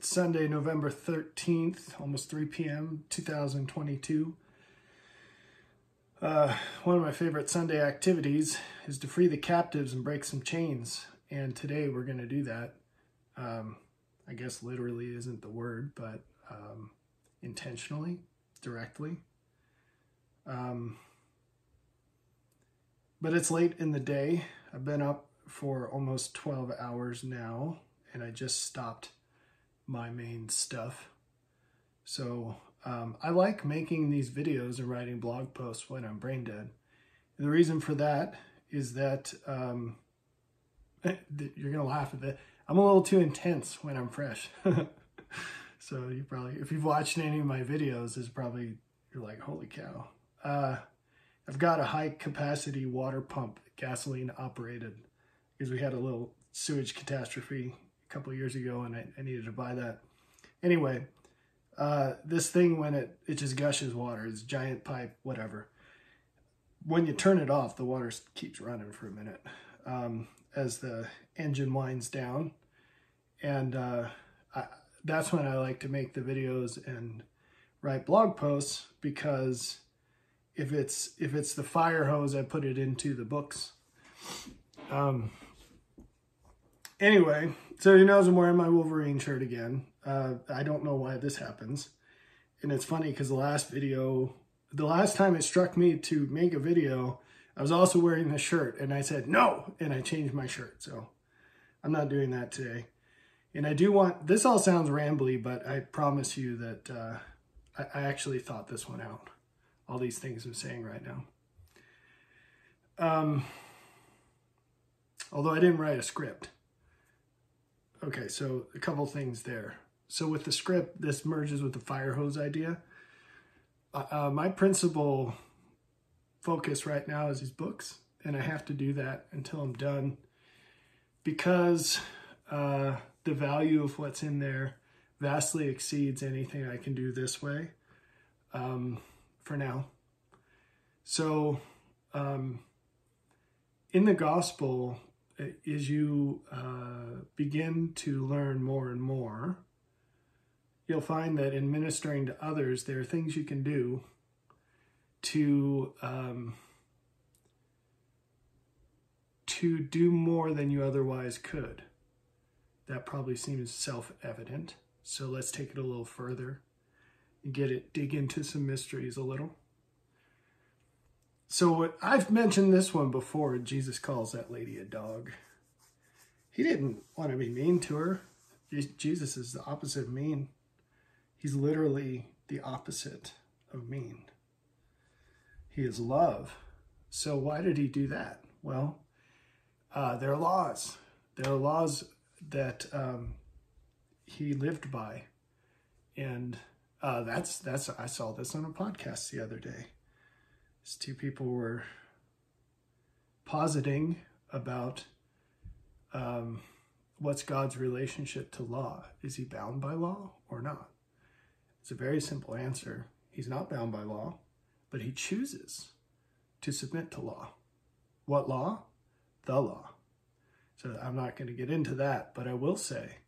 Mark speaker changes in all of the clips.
Speaker 1: It's Sunday, November 13th, almost 3 p.m., 2022. One of my favorite Sunday activities is to free the captives and break some chains. And today we're going to do that. I guess literally isn't the word, but intentionally, directly. But it's late in the day. I've been up for almost 12 hours now, and I just stopped my main stuff. So I like making these videos and writing blog posts when I'm brain dead. And the reason for that is that you're gonna laugh at it. I'm a little too intense when I'm fresh. So you probably, if you've watched any of my videos, you're like, holy cow. I've got a high capacity water pump, gasoline operated, because we had a little sewage catastrophe a couple of years ago and I needed to buy that. Anyway, this thing, when it just gushes water, it's a giant pipe, whatever. When you turn it off, the water keeps running for a minute as the engine winds down. And that's when I like to make the videos and write blog posts, because if it's the fire hose, I put it into the books. Anyway, so he knows I'm wearing my Wolverine shirt again. I don't know why this happens. And it's funny because the last time it struck me to make a video, I was also wearing this shirt and I said, no, and I changed my shirt. So I'm not doing that today. And I do want, this all sounds rambly, but I promise you that I actually thought this one out. All these things I'm saying right now. Although I didn't write a script. Okay, so a couple things there. So with the script, this merges with the fire hose idea. My principal focus right now is these books, and I have to do that until I'm done, because the value of what's in there vastly exceeds anything I can do this way for now. So in the gospel, as you begin to learn more and more, you'll find that in ministering to others, there are things you can do to do more than you otherwise could. That probably seems self-evident. So let's take it a little further and dig into some mysteries a little. So I've mentioned this one before. Jesus calls that lady a dog. He didn't want to be mean to her. Jesus is the opposite of mean. He's literally the opposite of mean. He is love. So why did he do that? Well, there are laws. There are laws that he lived by. And I saw this on a podcast the other day. These two people were positing about what's God's relationship to law. Is he bound by law or not? It's a very simple answer. He's not bound by law, but he chooses to submit to law. What law? The law. So I'm not going to get into that, but I will say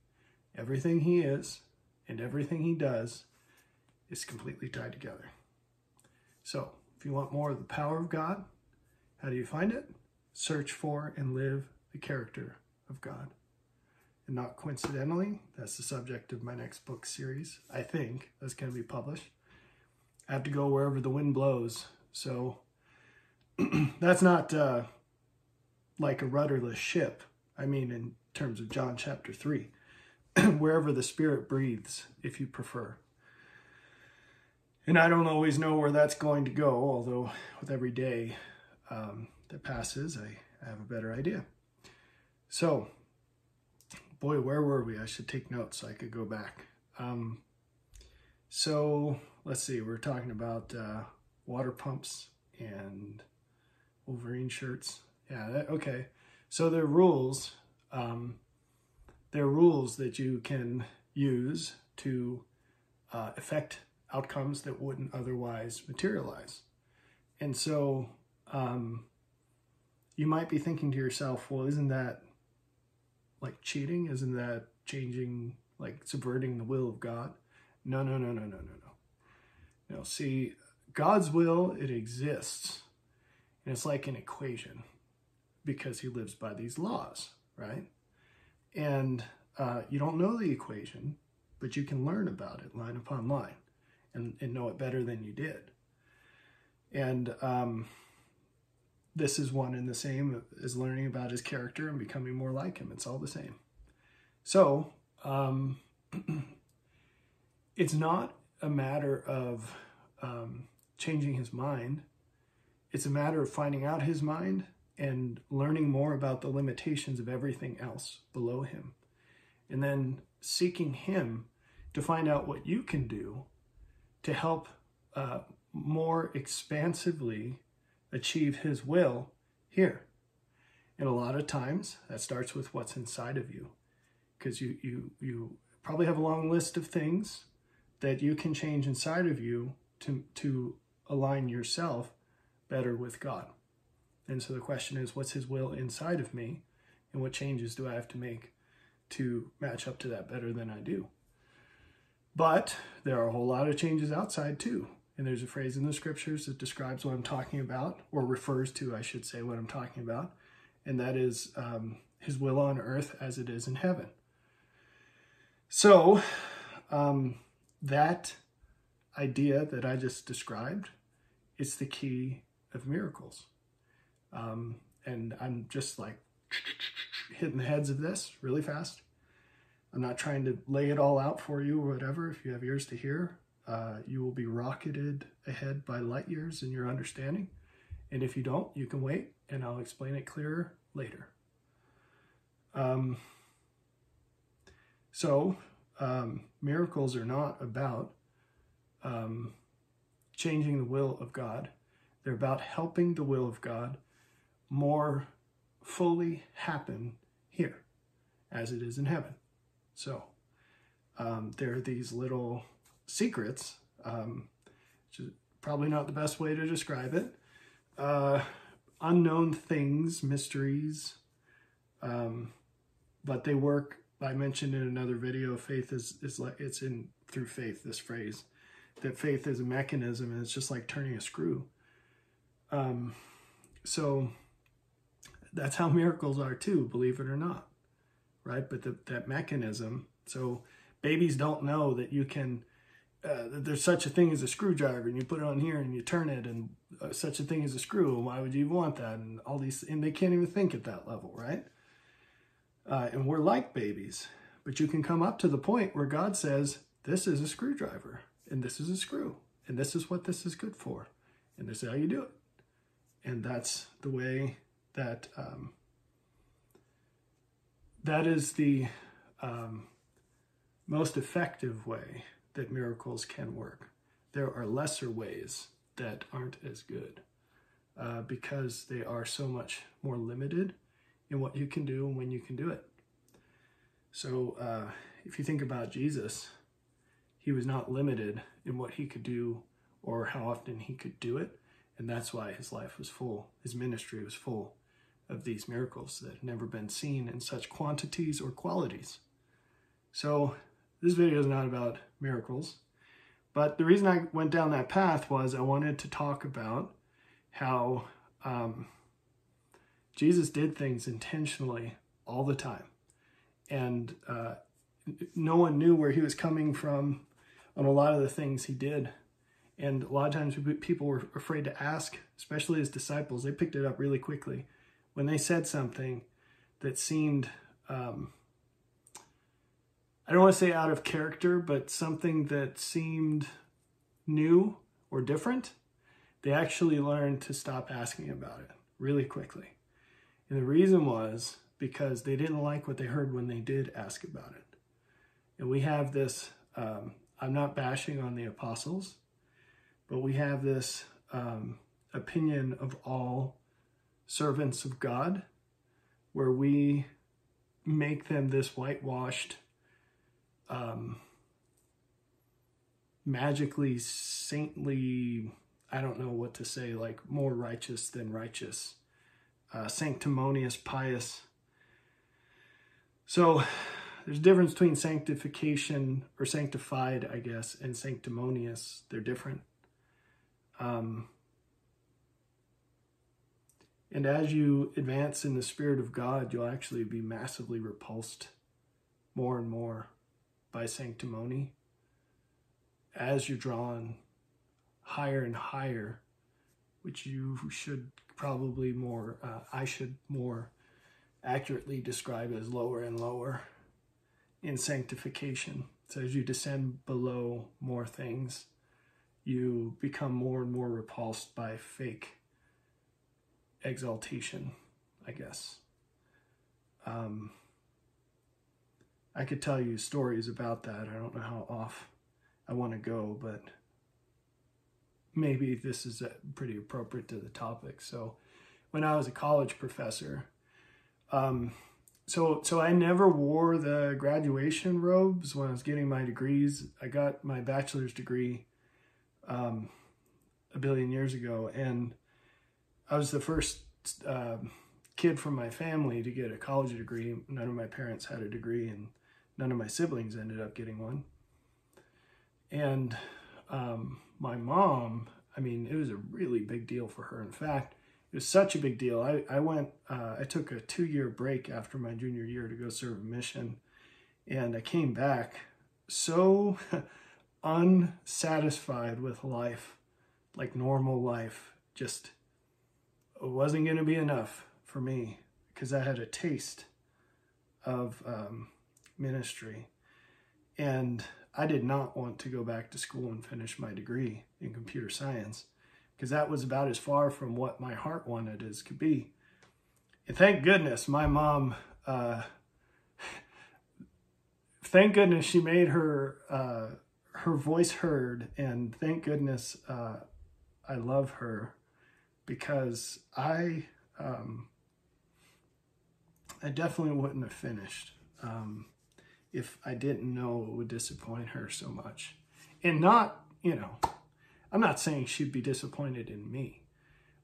Speaker 1: everything he is and everything he does is completely tied together. So if you want more of the power of God, how do you find it? Search for and live the character of God. And not coincidentally, that's the subject of my next book series. I think that's going to be published. I have to go wherever the wind blows. So that's not like a rudderless ship. I mean, in terms of John chapter 3, wherever the Spirit breathes, if you prefer. And I don't always know where that's going to go, although with every day that passes, I have a better idea. So, boy, where were we? I should take notes so I could go back. So, let's see. We're talking about water pumps and Wolverine shirts. Yeah, okay. So there are rules. There are rules that you can use to affect outcomes that wouldn't otherwise materialize. And so you might be thinking to yourself, well, isn't that like cheating? Isn't that changing like subverting the will of God. No, no, no, no, no, no, no. No, see, God's will, it exists. And it's like an equation because he lives by these laws, right? And you don't know the equation, but you can learn about it line upon line and know it better than you did. And this is one and the same as learning about his character and becoming more like him. It's all the same. So it's not a matter of changing his mind. It's a matter of finding out his mind and learning more about the limitations of everything else below him. And then seeking him to find out what you can do to help more expansively achieve his will here. And a lot of times that starts with what's inside of you, because you probably have a long list of things that you can change inside of you to align yourself better with God. And so the question is, what's his will inside of me, and what changes do I have to make to match up to that better than I do? But there are a whole lot of changes outside too. And there's a phrase in the scriptures that describes what I'm talking about, or refers to, I should say, what I'm talking about. And that is his will on earth as it is in heaven. So that idea that I just described is the key of miracles. And I'm just like hitting the heads of this really fast. I'm not trying to lay it all out for you or whatever. If you have ears to hear, you will be rocketed ahead by light years in your understanding. And if you don't, you can wait and I'll explain it clearer later. Miracles are not about changing the will of God. They're about helping the will of God more fully happen here as it is in heaven. So there are these little secrets, which is probably not the best way to describe it. Unknown things, mysteries, but they work. I mentioned in another video, faith is like, it's in through faith, this phrase, that faith is a mechanism and it's just like turning a screw. So that's how miracles are too, believe it or not, right? But that mechanism, so babies don't know that you can, that there's such a thing as a screwdriver and you put it on here and you turn it and such a thing as a screw, and why would you even want that? And all these, and they can't even think at that level, right? And we're like babies, but you can come up to the point where God says, this is a screwdriver and this is a screw and this is what this is good for. And this is how you do it. And that's the way that, that is the most effective way that miracles can work. There are lesser ways that aren't as good because they are so much more limited in what you can do and when you can do it. So if you think about Jesus, he was not limited in what he could do or how often he could do it. And that's why his life was full, his ministry was full of these miracles that had never been seen in such quantities or qualities. So this video is not about miracles, but the reason I went down that path was I wanted to talk about how Jesus did things intentionally all the time. And no one knew where he was coming from on a lot of the things he did. And a lot of times people were afraid to ask, especially his disciples. They picked it up really quickly. When they said something that seemed, I don't want to say out of character, but something that seemed new or different, they actually learned to stop asking about it really quickly. And the reason was because they didn't like what they heard when they did ask about it. And we have this, I'm not bashing on the apostles, but we have this opinion of all servants of God where we make them this whitewashed, magically saintly, I don't know what to say, like more righteous than righteous, sanctimonious, pious. So there's a difference between sanctification, or sanctified, I guess, and sanctimonious. They're different. And as you advance in the Spirit of God, you'll actually be massively repulsed more and more by sanctimony as you're drawn higher and higher, which you should probably more, I should more accurately describe as lower and lower in sanctification. So as you descend below more things, you become more and more repulsed by fake exaltation, I guess. I could tell you stories about that. I don't know how off I want to go, but maybe this is pretty appropriate to the topic. So when I was a college professor, so I never wore the graduation robes when I was getting my degrees. I got my bachelor's degree a billion years ago, and I was the first kid from my family to get a college degree. None of my parents had a degree, and none of my siblings ended up getting one. And my mom, I mean, it was a really big deal for her. In fact, it was such a big deal. I took a 2-year break after my junior year to go serve a mission. And I came back so unsatisfied with life, like normal life. Just, it wasn't going to be enough for me because I had a taste of ministry. And I did not want to go back to school and finish my degree in computer science, because that was about as far from what my heart wanted as could be. And thank goodness my mom, thank goodness she made her voice heard, and thank goodness I love her, because I definitely wouldn't have finished if I didn't know it would disappoint her so much. And not, I'm not saying she'd be disappointed in me,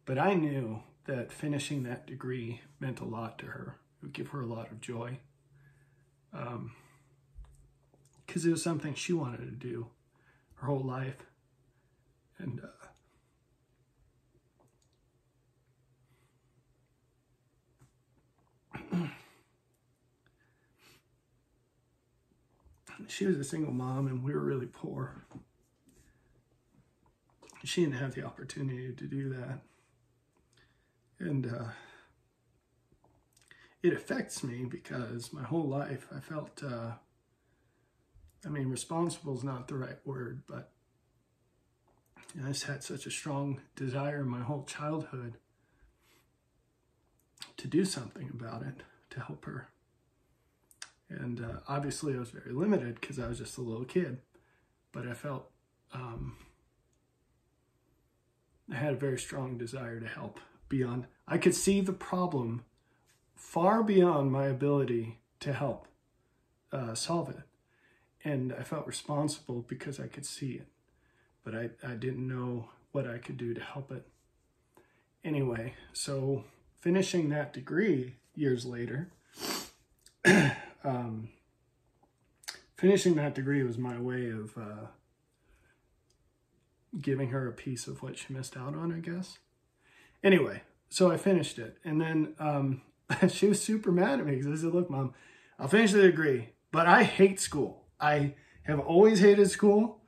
Speaker 1: but I knew that finishing that degree meant a lot to her. It would give her a lot of joy. Because it was something she wanted to do her whole life. And she was a single mom, and we were really poor. She didn't have the opportunity to do that. And it affects me because my whole life I felt, responsible is not the right word, but I just had such a strong desire in my whole childhood to do something about it, to help her. And obviously I was very limited because I was just a little kid, but I felt I had a very strong desire to help beyond. I could see the problem far beyond my ability to help solve it. And I felt responsible because I could see it, but I didn't know what I could do to help it. Anyway, so finishing that degree years later, finishing that degree was my way of giving her a piece of what she missed out on, I guess. Anyway, so I finished it. And then she was super mad at me because I said, look, Mom, I'll finish the degree, but I hate school. I have always hated school.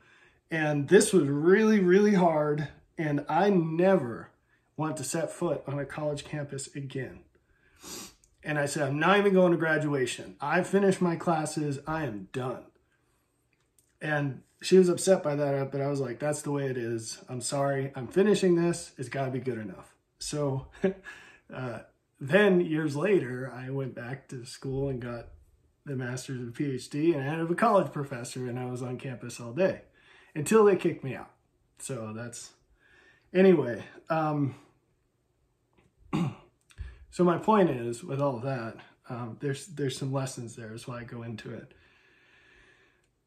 Speaker 1: And this was really, really hard. And I never want to set foot on a college campus again. And I said, I'm not even going to graduation. I finished my classes. I am done. And she was upset by that, but I was like, that's the way it is. I'm sorry. I'm finishing this. It's got to be good enough. So then years later, I went back to school and got the master's and PhD, and I ended up a college professor, and I was on campus all day until they kicked me out. So that's, anyway. So my point is, with all of that, there's some lessons there. That's why I go into it.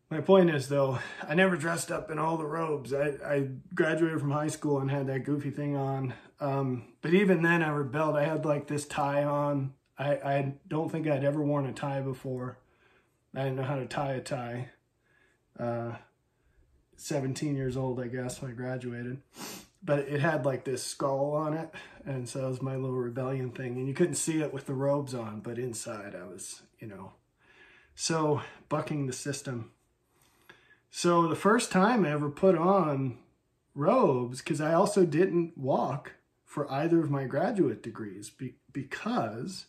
Speaker 1: My point is, though, I never dressed up in all the robes. I graduated from high school and had that goofy thing on. But even then, I rebelled. I had like this tie on. I don't think I'd ever worn a tie before. I didn't know how to tie a tie. 17 years old, I guess, when I graduated. But it had like this skull on it, and so it was my little rebellion thing. And you couldn't see it with the robes on, but inside I was, you know, so bucking the system. So the first time I ever put on robes, because I also didn't walk for either of my graduate degrees because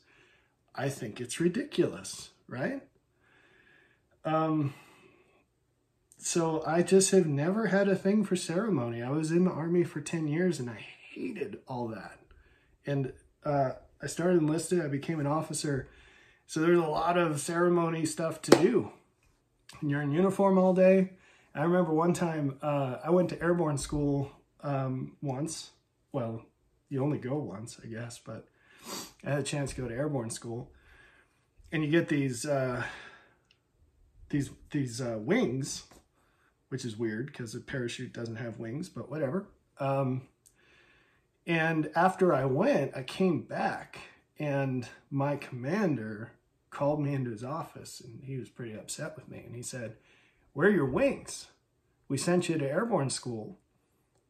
Speaker 1: I think it's ridiculous, right? So I just have never had a thing for ceremony. I was in the Army for 10 years and I hated all that. And I started enlisted, I became an officer. So there's a lot of ceremony stuff to do. And you're in uniform all day. I remember one time I went to airborne school once. Well, you only go once, I guess, but I had a chance to go to airborne school. And you get these wings, which is weird because a parachute doesn't have wings, but whatever. And after I went, I came back and my commander called me into his office and he was pretty upset with me. And he said, "Where are your wings? We sent you to airborne school.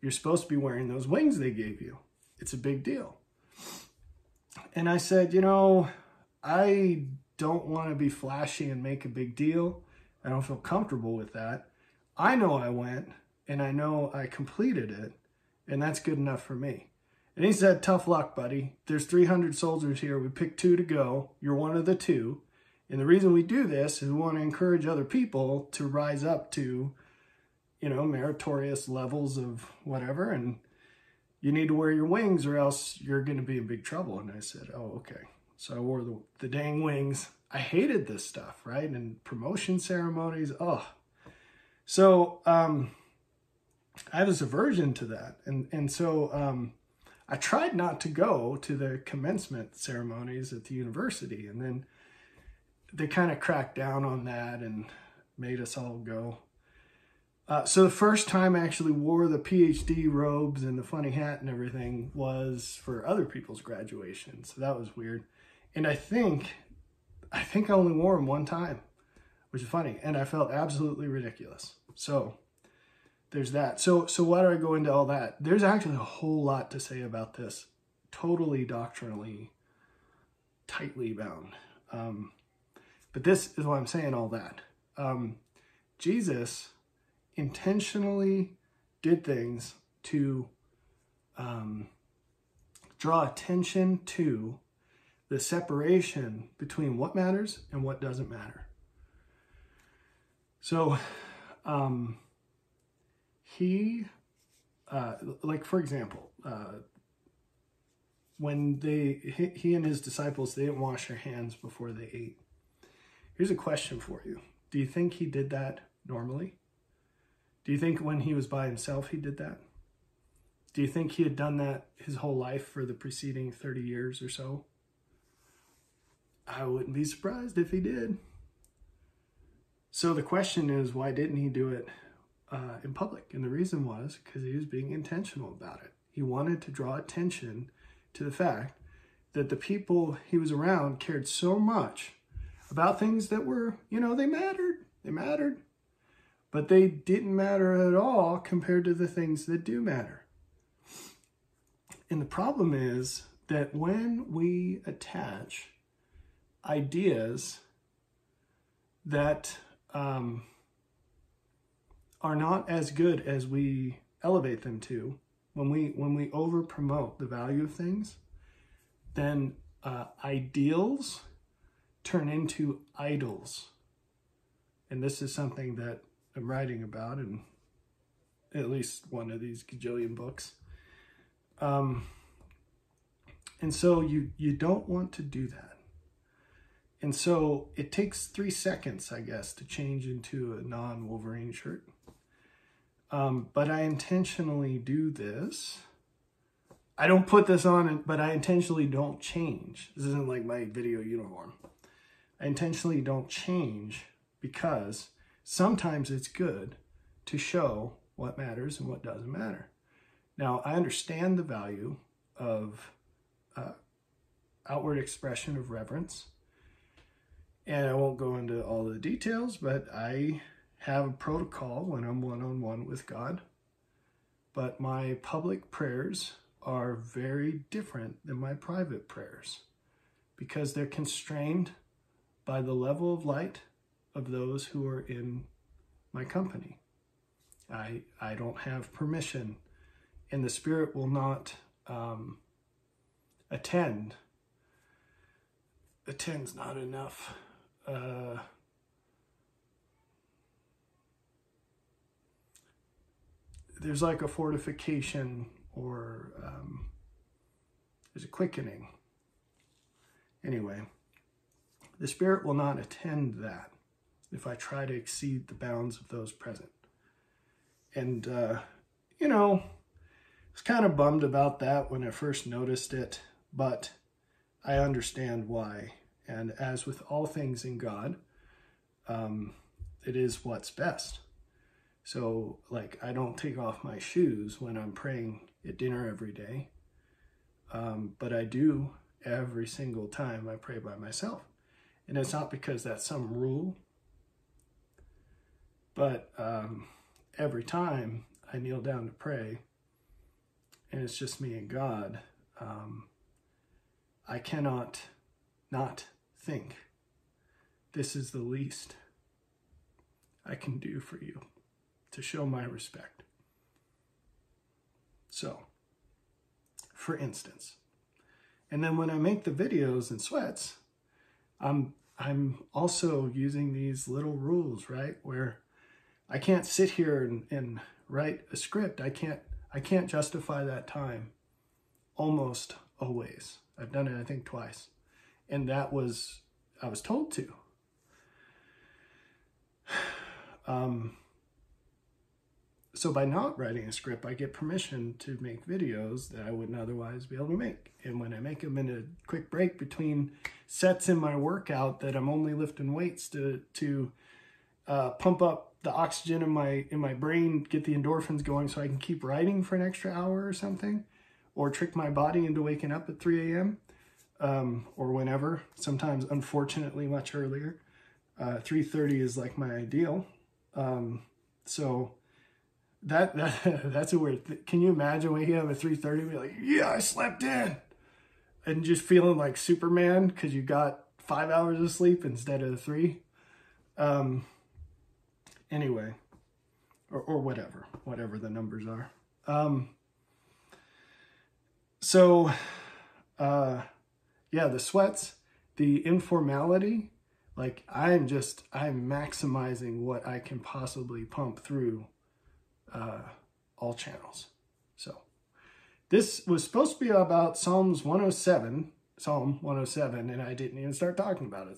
Speaker 1: You're supposed to be wearing those wings they gave you. It's a big deal." And I said, you know, I don't want to be flashy and make a big deal. I don't feel comfortable with that. I know I went and I know I completed it, and that's good enough for me. And he said, "Tough luck, buddy. There's 300 soldiers here. We picked 2 to go. You're one of the 2. And the reason we do this is we want to encourage other people to rise up to, you know, meritorious levels of whatever. And you need to wear your wings or else you're going to be in big trouble." And I said, "Oh, okay." So I wore the dang wings. I hated this stuff, right? And promotion ceremonies, oh. So I have this aversion to that. And so I tried not to go to the commencement ceremonies at the university. And then they kind of cracked down on that and made us all go. So the first time I actually wore the PhD robes and the funny hat and everything was for other people's graduation. So that was weird. And I think I only wore them one time, which is funny. And I felt absolutely ridiculous. So there's that. So why do I go into all that? There's actually a whole lot to say about this. Totally doctrinally, tightly bound. But this is why I'm saying all that. Jesus intentionally did things to draw attention to the separation between what matters and what doesn't matter. So like for example, when he and his disciples, they didn't wash their hands before they ate. Here's a question for you. Do you think he did that normally? Do you think when he was by himself, he did that? Do you think he had done that his whole life for the preceding 30 years or so? I wouldn't be surprised if he did. So the question is, why didn't he do it in public? And the reason was because he was being intentional about it. He wanted to draw attention to the fact that the people he was around cared so much about things that were, you know, they mattered. They mattered. But they didn't matter at all compared to the things that do matter. And the problem is that when we attach ideas that are not as good as we elevate them to, when we over promote the value of things, then ideals turn into idols. And this is something that I'm writing about in at least one of these gajillion books. And so you don't want to do that. And so it takes 3 seconds, I guess, to change into a non-Wolverine shirt. But I intentionally do this. I don't put this on, but I intentionally don't change. This isn't like my video uniform. I intentionally don't change because sometimes it's good to show what matters and what doesn't matter. Now, I understand the value of outward expression of reverence. And I won't go into all the details, but I have a protocol when I'm one-on-one with God. But my public prayers are very different than my private prayers because they're constrained by the level of light of those who are in my company. I don't have permission, and the Spirit will not attend. Attend's not enough. There's like a fortification, or there's a quickening. Anyway, the Spirit will not attend that if I try to exceed the bounds of those present. And, you know, I was kind of bummed about that when I first noticed it, but I understand why. And as with all things in God, it is what's best. So, like, I don't take off my shoes when I'm praying at dinner every day, but I do every single time I pray by myself. And it's not because that's some rule, but every time I kneel down to pray, and it's just me and God, I cannot not think, this is the least I can do for you to show my respect. So, for instance, and then when I make the videos in sweats, I'm also using these little rules, right? Where I can't sit here and write a script. I can't justify that time almost always. I've done it, I think, twice. And I was told to. So by not writing a script, I get permission to make videos that I wouldn't otherwise be able to make. And when I make them in a quick break between sets in my workout that I'm only lifting weights to pump up the oxygen in my brain, get the endorphins going so I can keep writing for an extra hour or something, or trick my body into waking up at 3 a.m. Or whenever, sometimes unfortunately much earlier. 3:30 is like my ideal. So that's a weird can you imagine waking up at 3:30 and be like, yeah, I slept in, and just feeling like Superman because you got 5 hours of sleep instead of 3? Anyway, or whatever the numbers are. Yeah, the sweats, the informality, like I'm maximizing what I can possibly pump through all channels. So this was supposed to be about Psalm 107, and I didn't even start talking about it.